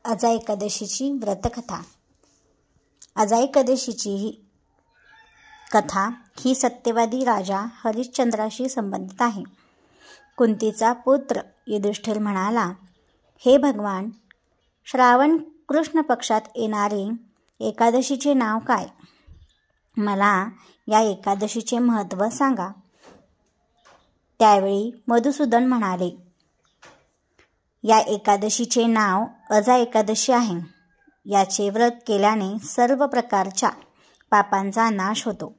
अजा एकादशीची व्रतकथा। अजा एकादशीची कथा ही सत्यवादी राजा हरिश्चंद्राशी संबंधित आहे। कुंतीचा पुत्र युधिष्ठिर म्हणाला, हे भगवान, श्रावण कृष्ण पक्षात येणारे एकादशीचे नाव काय? मला या एकादशीचे महत्त्व सांगा। त्यावेळी मधुसूदन म्हणाले, या एकादशीचे नाव अजा एकादशी आहे। याचे व्रत केल्याने सर्व प्रकारच्या पापांचा नाश होतो।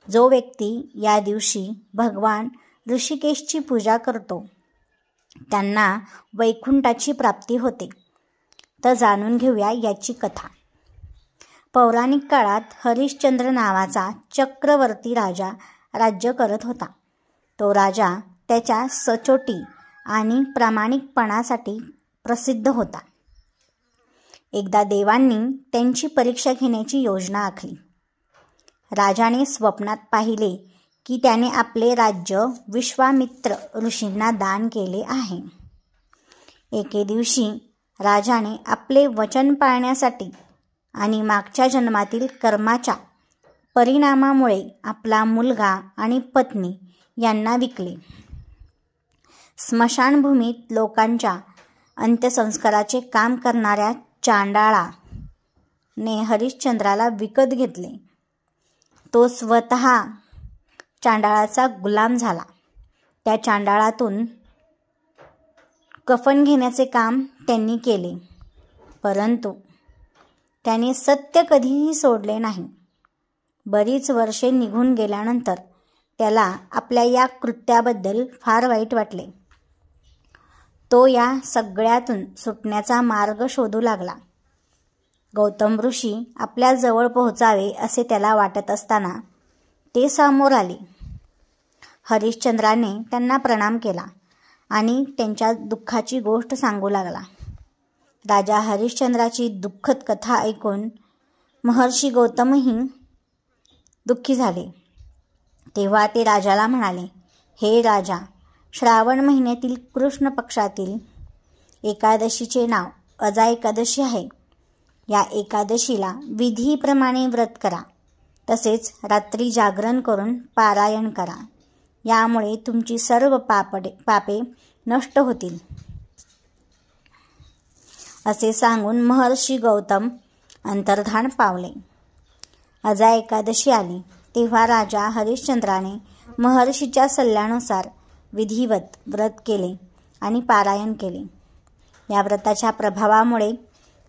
जो व्यक्ती या दिवशी भगवान ऋषिकेशची पूजा करतो त्यांना वैकुंठाची प्राप्ती होते। तर जाणून घेऊया याची कथा। पौराणिक काळात हरिश्चंद्र नावाचा चक्रवर्ती राजा राज्य करत होता। तो राजा त्याच्या सचोटी आणि प्रामाणिकपणासाठी प्रसिद्ध होता। एकदा देवांनी त्यांची परीक्षा घेण्याची योजना आखली। राजाने स्वप्नात पाहिले की त्याने आपले राज्य विश्वामित्र ऋषींना दान केले आहे। एके दिवशी राजाने आपले वचन पाळण्यासाठी आणि मागच्या जन्मातील कर्माच्या परिणामामुळे आपला मुलगा आणि पत्नी यांना विकले। स्मशानभूमीत लोकांच्या अंत्यसंस्काराचे काम करणाऱ्या चांडाळाने हरिश्चंद्राला विकत घेतले। तो स्वतः चांडाळाचा गुलाम झाला। त्या चांडाळातून कफन घेण्याचे काम त्यांनी केले, परंतु त्याने सत्य कधीही सोडले नाही। बरीच वर्षे निघून गेल्यानंतर त्याला आपल्या या कृत्याबद्दल फार वाईट वाटले। तो या सगळ्यातून सुटण्याचा मार्ग शोधू लागला। गौतम ऋषी आपल्या जवळ पोहोचावे असे त्याला वाटत असताना ते समोर आले। हरिश्चंद्राने त्यांना प्रणाम केला आणि त्यांच्या दुःखाची गोष्ट सांगू लागला। राजा हरिश्चंद्राची दुःखद कथा ऐकून महर्षी गौतमही दुःखी झाले। तेव्हा ते राजाला म्हणाले, हे राजा, श्रावण महिन्यातील कृष्ण पक्षातील एकादशीचे नाव अजा एकादशी आहे। या एकादशीला विधीप्रमाणे व्रत करा, तसेच रात्री जागरण करून पारायण करा। यामुळे तुमची सर्व पापे नष्ट होतील। असे सांगून महर्षी गौतम अंतर्धान पावले। अजा एकादशी आली तेव्हा राजा हरिश्चंद्राने महर्षीच्या सल्ल्यानुसार विधिवत व्रत केले आणि पारायण केले। या व्रताच्या प्रभावामुळे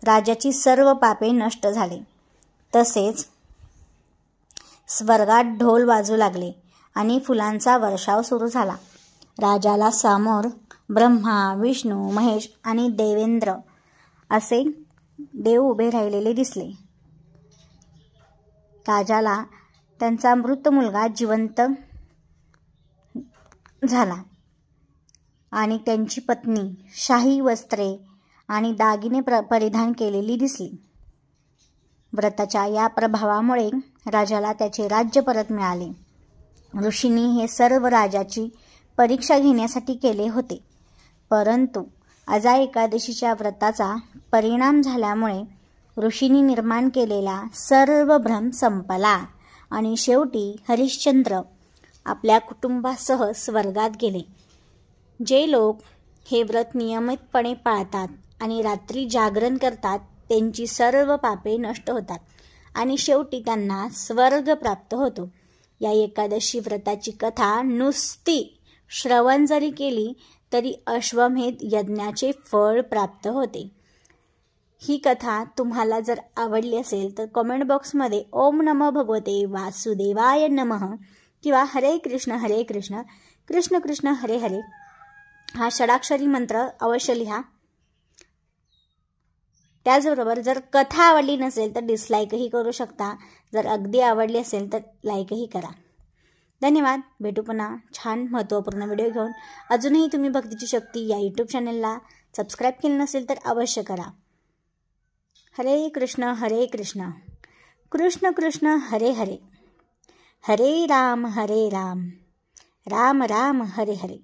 राजाची सर्व पापे नष्ट झाली। तसेच स्वर्गात ढोल वाजू लागले आणि फुलांचा वर्षाव सुरू झाला। राजाला समोर ब्रह्मा, विष्णू, महेश आणि देवेंद्र असे देव उभे राहिलेले दिसले। राजाला त्यांचा मृत मुलगा जिवंत झाला आणि त्यांची पत्नी शाही वस्त्रे आणि दागिने परिधान केलेली दिसली। व्रताच्या या प्रभावामुळे राजाला त्याचे राज्य परत मिळाले। ऋषींनी हे सर्व राजाची परीक्षा घेण्यासाठी केले होते, परंतु अजा एकादशीच्या व्रताचा परिणाम झाल्यामुळे ऋषींनी निर्माण केलेला सर्व भ्रम संपला आणि शेवटी हरिश्चंद्र आपल्या कुटुंबासह स्वर्गात गेले। जे लोक हे व्रत नियमितपणे पाळतात आणि रात्री जागरण करतात त्यांची सर्व पापे नष्ट होतात आणि शेवटी त्यांना स्वर्ग प्राप्त होतो। या एकादशी व्रताची कथा नुसती श्रवण जरी केली तरी अश्वमेध यज्ञाचे फळ प्राप्त होते। ही कथा तुम्हाला जर आवडली असेल तर कमेंट बॉक्समध्ये ओम नमो भगवते वासुदेवाय नमः किंवा हरे कृष्ण कृष्ण कृष्ण हरे हरे हा षडाक्षरी मंत्र अवश्य लिहा। त्याचबरोबर जर कथा आवडली नसेल तर डिसलाईकही करू शकता। जर अगदी आवडली असेल तर लाईकही करा। धन्यवाद। भेटू पुन्हा छान महत्त्वपूर्ण व्हिडिओ घेऊन। अजूनही तुम्ही भक्तीची शक्ती या यूट्यूब चॅनलला सबस्क्राईब केले नसेल तर अवश्य करा। हरे कृष्ण कृष्ण कृष्ण हरे हरे, हरे राम राम राम हरे हरे।